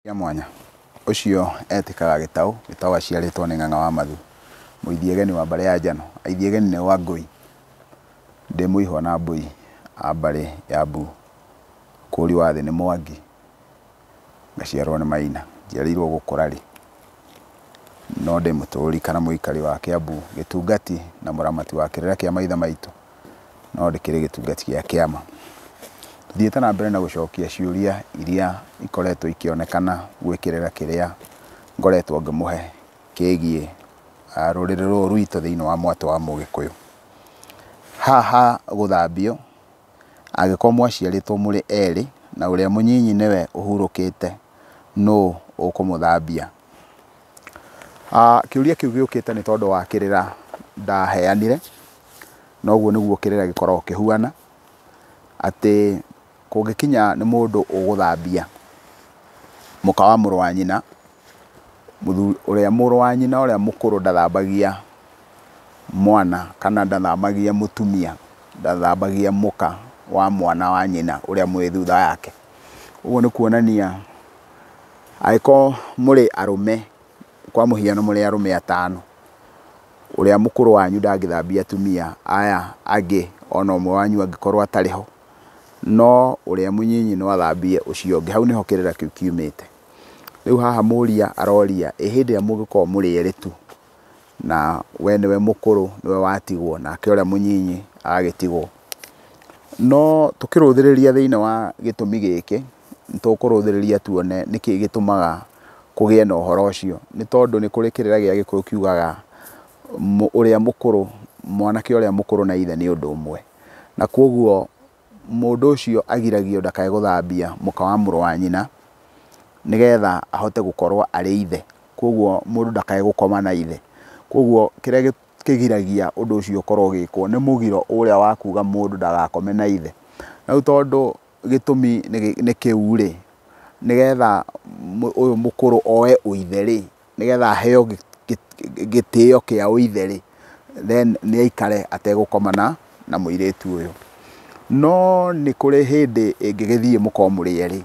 Ya mwanya ucio etikaga gitau aciaritwo ni ng'ang'a wa mathu muithiegeni wa mbare ya njano aithiegeni ni wa ngui ndi muihwa na mbui a mbare ya mbu kuri wa thi ni Mwangi ngaciarwo ni Maina njiarirwo gukura ri no ndi muturi kana muikari wa Kiambu gitungati na muramati wa kirera kia maitha maitu no ndikiri gitungati kia kiama thiete na mbere na gucokia ciuria iria ikoretwo ikionekana gwikirira kiria ngoretwo ngimuhe kigie rurire ruru rwito thiini wa mwato wa Mugikuyu haha guthambio agikorwo mwaciaritwo muri eri na uria mûnyinyi niwe uhurukite no ukumuthambia kiuria kiu giukite ni tondu wa kirira ndaheanire noguo niguo kirira gikoragwo kihuana ati kungikinya ni mundu uguthambia muka wa mûrû wa nyina uria mûrû wa nyina uria mûkûrû ndathambagia mwana kana ndathambagia mûtumia ndathambagia mûka wa mwana wa nyina uria mwi thutha yake uguo ni kuonania aiko muri arume kwa muhiano muri arume 5 uria mûkûrû wanyu ndangithambia atumia aya angi ona umwe wanyu angikorwo atariho no uria mûnyinyi no athambie ucio ngi hau niho kirira kiu kiumite riu haha muria aroria ihindi ya mugikorwo muri eritu na we niwe mûkûrû niwe watigwo na ke uria mûnyinyi agitigwo no tukiruthiriria thiini wa gitumi giki tukuruthiriria tuone niki gitumaga kugie na uhoro ucio ni tondu ni kuri kirira gia Gikuyu kiugaga uria mûkûrû mwanake uria mûkûrû na ithe ni undu umwe na koguo mundu ucio agiragio ndakae guthambia muka wa mûrû wa nyina nigetha ahote gukorwo ari ithe koguo mundu ndakae gukoma na ithe koguo kiria kigiragia undu ucio korwo gikwo ni mugiro uria wa kuga mundu ndagakome na ithe na tondu gitumi ni kiuri nigetha uyu mûkûrû oe uitheri nigetha heo gitio kia uitheri then ni aikare ategukomana na muiritu uyu no ni kuri hindi ingigithie muko muri eri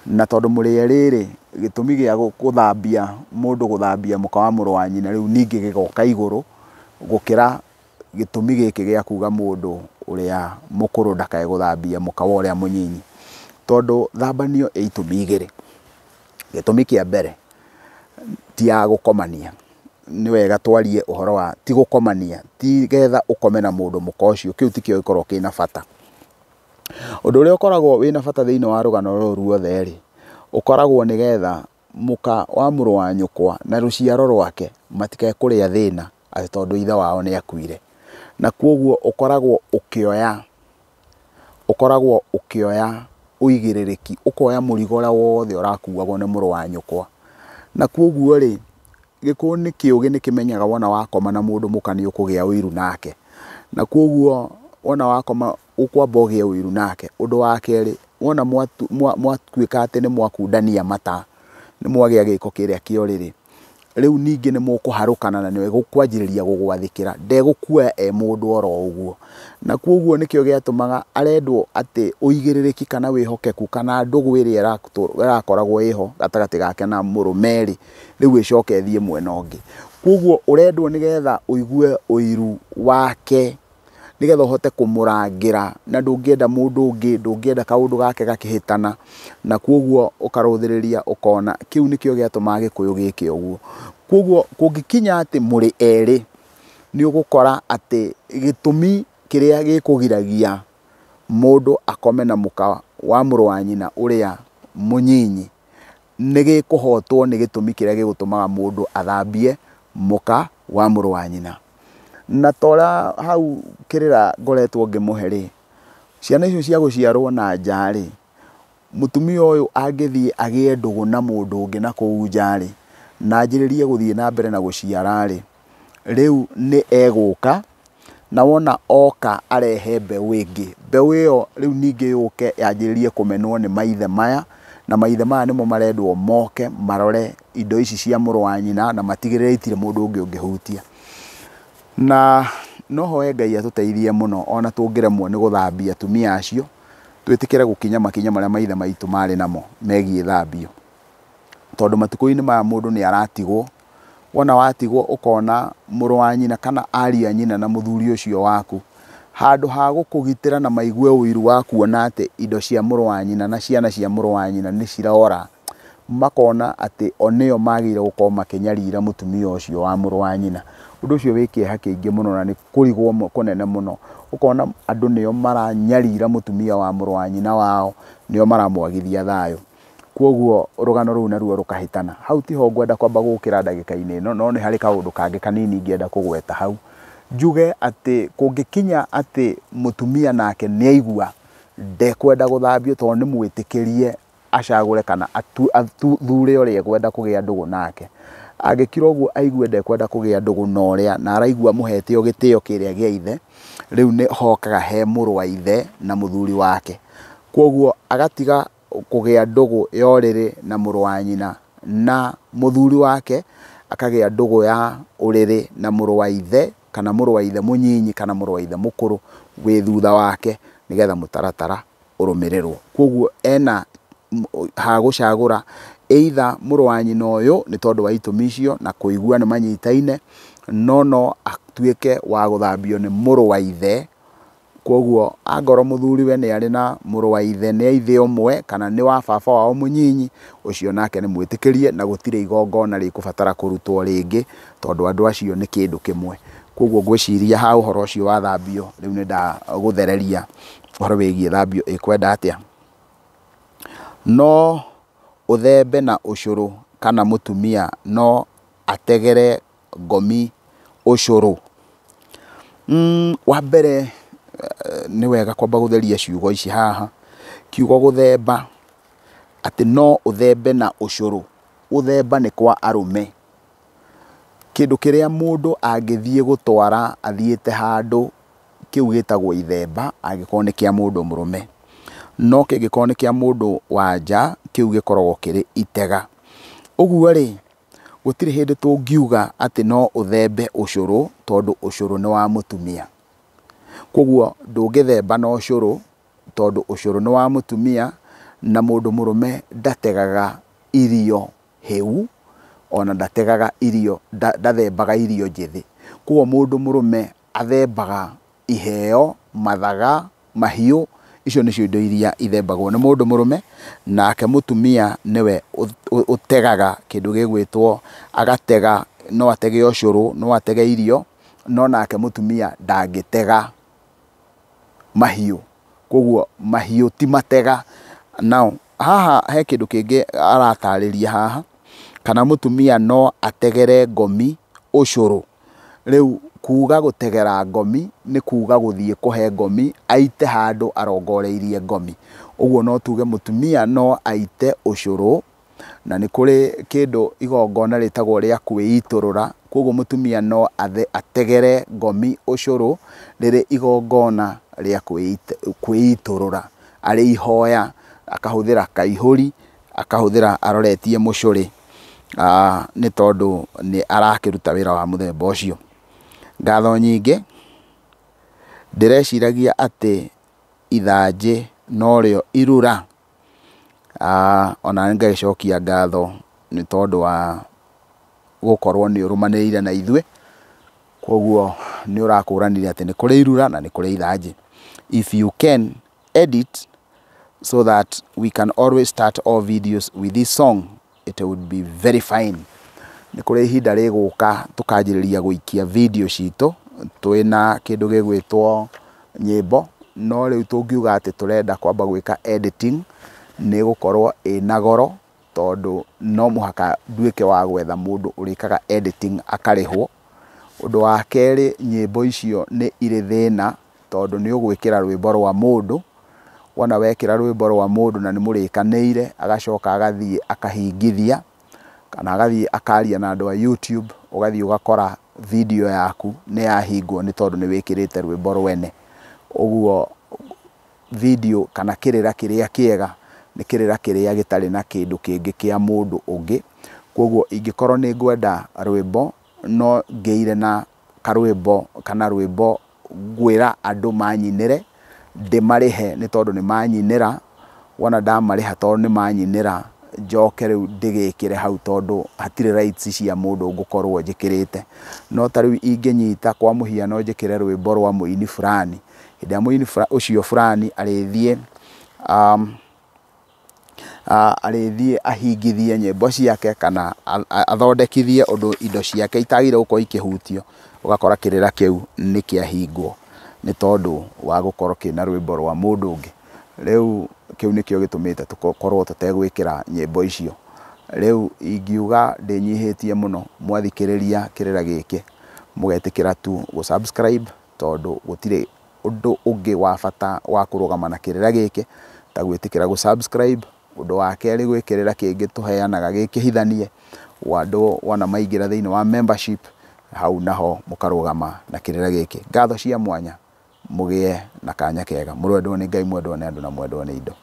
na tondu muri eri ri gitumi gia guthambia mundu guthambia muka wa mûrû wa nyina riu ningi gigoka iguru gukira gitumi giki gia kuga mundu uria mûkûrû ndakae guthambia muka wa uria mûnyinyi tondu thambanio itumi igiri gitumi kia mbere ti ya gukomania ni wega twarie uhoro wa ti gukomania ti getha ukome na mundu muka ucio kiu tikio gikorwo kina bata undu uria ukoragwo wina bata thiini wa rugano ruru ruothe ri ukoragwo ni getha muka wa mûrû wa nyukwa na ruciaro rwake matikae kuria thina ati tondu ithe wao ni akuire na koguo ukoragwo ukioya uigiririki ukoya murigo uria wothe urakuagwo ni mûrû wa nyukwa na koguo ri Gikuyu ni kiugi ni kimenyaga wona wakoma na mundu muka ni ukugia uiru nake na koguo wona wakoma ukwamba ugie uiru nake undu wa keri wona mwatuika ati ni mwakundania mata ni mwagia giko kiria kioriri riu ningi ni mukuharukana na niwe gukwanjiriria gugwathikira ndegukua mundu oro uguo na koguo nikio giatumaga arendwo ati uigiririki kana wihokeku kana ndugu iria irakoragwo iho gatagati gake na murumeri riu icoke thie mwena ungi koguo urendwo nigetha uigue uiru wake nigetha uhote kumurangira na ndungienda mundu ungi ndungienda kaundu gake gakihitana na koguo ukaruthiriria ukona kiu nikio giatumaga Gikuyu giki uguo koguo kungikinya ati muri eri ni ugukora ati gitumi kiria gikugiragia mundu akome na muka wa mûrû wa nyina uria mûnyinyi ni gikuhotwo ni gitumi kiria gigutumaga mundu athambie muka wa mûrû wa nyina na tora hau kirira ngoretwo ngimuhe ri ciana icio cia guciarwo na njari mutumia uyu angithie agie ndugu na mundu ungi na kuu njari na anjiririe guthie na mbere na guciara ri riu ni eguka na wona oka arehe mbeu ingi mbeu iyo riu ningi yuke yanjiririe kumenwo ni maithe maya na maithe maya nimo marendwo moke marore indo ici cia mûrû wa nyina na matigirire itire mundu ungi ungihutia na noho Ngai atuteithie muno ona tungiremwo ni guthambia atumia acio twitikire gukinya makinya maria maithe maitu mari namo megie thambio tondu matuko-ini maya mundu ni aratigwo, wona watigwo ukona mũrũ wa nyina kana ariũ a nyina na mũthuri ũcio waku, handu ha gũkũgitĩra na maigue ũiru wa kuona atĩ indo cia mũrũ wa nyina na ciana cia mũrũ wa nyina nĩ cirora, makona atĩ o nĩo magĩrĩire gũkorwo makĩnyarira mũtumia ũcio wa mũrũ wa nyina. Ũndũ ũcio wĩ kĩeha kĩingĩ mũno na nĩ kũrigwo kũnene mũno, ũkona andũ nĩo maranyarira mũtumia wa mũrũ wa nyina wao, nĩo maramwagithia thayũ. Kwoguo rũgano rũu naruo rũkahĩtana. Hau tiho ngwenda kwamba gũkĩra ndagĩka-inĩ ĩno, no nĩ harĩ kaũndũ kangĩ kanini ngĩenda kũgweta hau. Njuge atĩ kũngĩkinya atĩ mũtumia nake nĩaigua ndekwenda gũthambio tondũ nĩ mwĩtĩkĩrie acagũre kana athure ũrĩa ekwenda kũgĩa ndũgũ nake. Angĩkira ũguo aigue ndekwenda kũgĩa ndũgũ na ũrĩa na araigua mũhete gĩtĩo kĩrĩa gĩa ithe, rĩu nĩ hokaga he mũrũ wa ithe na mũthuri wake. Kwoguo agatiga kũgĩa ndũgũ ya ũrĩrĩ na mũrũ wa nyina na mũthuri wake, akagĩa ndũgũ ya ũrĩrĩ na mũrũ wa ithe kana mũrũ wa ithe mũnyinyi kana mũrũ wa ithe mũkũrũ wĩ thutha wake, nĩgetha mũtaratara ũrũmĩrĩrwo. Kwoguo ena ha gũcagũra either mũrũ wa nyina ũyũ nĩ tondũ wa itũmi icio na kũigua nĩ manyitaine, no atuĩke wa gũthambio nĩ mũrũ wa ithe. Kwoguo angorwo mũthuriwe nĩ arĩ na mũrũ wa ithe nĩ a ithe ũmwe kana nĩ wa baba wao mũnyinyi, ũcio nake nĩ mwĩtĩkĩrie na gũtirĩ igongona rĩkũbatara kũrutwo rĩngĩ tondũ andũ acio nĩ kĩndũ kĩmwe. Kwoguo ngwĩciria ha ũhoro ũcio wa thambio, rĩu nĩ ndagũthereria ũhoro wĩgiĩ thambio ĩkwenda atĩa. No ũthembe na ũcũrũ kana mũtumia no ategere ngomi ũcũrũ? Wa mbere nĩ wega kwamba gũtheria ciugo ici haha. Kiugo gũthemba, atĩ no ũthembe na ũcũrũ, gũthemba nĩ kwa arũme. Kĩndũ kĩrĩa mũndũ angĩthiĩ gũtwara athiĩte handũ, kĩu gĩtagwo ithemba angĩkorwo nĩ kĩa mũndũ mũrũme, no kĩngĩkorwo nĩ kĩa mũndũ wa nja, kĩu gĩkoragwo kĩrĩ itega. Ũguo rĩ, gũtirĩ hĩndĩ tũngiuga atĩ no ũthembe ũcũrũ tondũ ũcũrũ nĩ wa mũtumia. Kwoguo ndũngĩthemba na ũcũrũ tondũ ũcũrũ nĩ wa mũtumia, na mũndũ mũrũme ndategaga irio hĩu, ona ndategaga irio, ndathembaga irio njĩthĩ. Kwoguo mũndũ mũrũme athembaga iheo, mathaga, mahiũ, icio nĩcio indo iria ithembagwo nĩ mũndũ mũrũme. Nake mũtumia nĩwe ũtegaga kĩndũ gĩgwĩtwo, agatega, no atege ũcũrũ, no atege irio, no nake mũtumia ndangĩtega mahiũ. Kwoguo mahiũ ti matega. Now haha he kĩndũ kĩngĩ aratarĩria haha, kana mũtumia no ategere ngomi ũcũrũ. Rĩu kuga gũtegera ngomi nĩ kuga gũthiĩ kũhe ngomi aite handũ arongoreirie ngomi. Ũguo no tuge mũtumia no aite ũcũrũ, na nĩ kũrĩ kĩndũ igongona rĩtagwo rĩa kwĩitũrũra. Kwoguo mũtumia no ategere ngomi ũcũrũ rĩrĩ igongona rĩa kwĩitũrũra, arĩ ihoya, akahũthĩra kaihũri, akahũthĩra aroretie mũcũrĩ, nĩ tondũ nĩ arakĩruta wĩra wa mũthemba ũcio. Ngatho nyingĩ, ndĩreciragia atĩ ithanjĩ no rĩo irura. Ona ngagĩcokia ngatho nĩ tondũ wa gũkorwo nĩ ũrũmanĩrĩire na ithuĩ. Kwoguo nĩ ũrakũranire atĩ nĩ kũrĩ irura na nĩ kũrĩ ithanjĩ. If you can edit so that we can always start all videos with this song, it would be very fine. Nĩ kũrĩ ihinda rĩgũka tũkanjĩrĩria gũikia video citũ twĩna kĩndũ gĩgwĩtwo nyĩmbo, no rĩu tũngiuga atĩ tũrenda kwamba gwĩka editing nĩ gũkorwo ĩna goro, tondũ no mũhaka nduĩke wa gwetha mũndũ ũrĩkaga editing akarĩhwo. Ũndũ wa kerĩ, nyĩmbo icio nĩ irĩ thĩna tondũ nĩ ũgwĩkĩra rwĩmbo rwa mũndũ, wona wekĩra rwĩmbo rwa mũndũ na nĩ mũrĩkanĩire, agacoka agathiĩ akahingithia kana agathiĩ akaria na andũ a YouTube, ũgathiĩ ũgakora video yaku nĩ yahingwo nĩ tondũ nĩ wĩkĩrĩte rwĩmbo rwene. Ũguo video kana kĩrĩra kĩrĩa kĩega nĩ kĩrĩra kĩrĩa gĩtarĩ na kĩndũ kĩngĩ kĩa mũndũ ũngĩ. Kwoguo ingĩkorwo nĩ ngwenda rwĩmbo, no ngĩire na karwĩmbo kana rwĩmbo ngwĩra andũ manyinĩre, ndĩmarĩhe nĩ tondũ nĩ manyinĩra. Wona ndamarĩha tondũ nĩ manyinĩra, njoke riu ndigikire hau tondu hatire rights cia mundu ngukorwo njikirite no ta riu inginyita kwa muhiano njikire rwimbo rwa muini fulani hĩndĩ muini ucio fulani arithie arithie ahingithie nyimbo ciake kana athondekithie undu indo ciake itagire gukorwo ikihutio ugakora kirira kiu ni kiahingwo ni tondu wa gukorwo kina rwimbo rwa mundu ungi riu kiu nikio gitumite tukorwo tutegwikira nyimbo icio riu ingiuga ndinyihitie muno mwathikiriria kirira giki mugetikira tu go subscribe tondu gutire undu ungi wa bata wa kurugama na kirira giki ta gwitikira go subscribe undu wa keri gwikirira kingi tuheanaga gikihithanie wandu wana maingira thiini wa membership hau naho mukarugama na kirira giki ngatho cia mwanya mugie na kanya kega murwendwo ni Ngai mwendwo ni andu na mwendwo ni indo.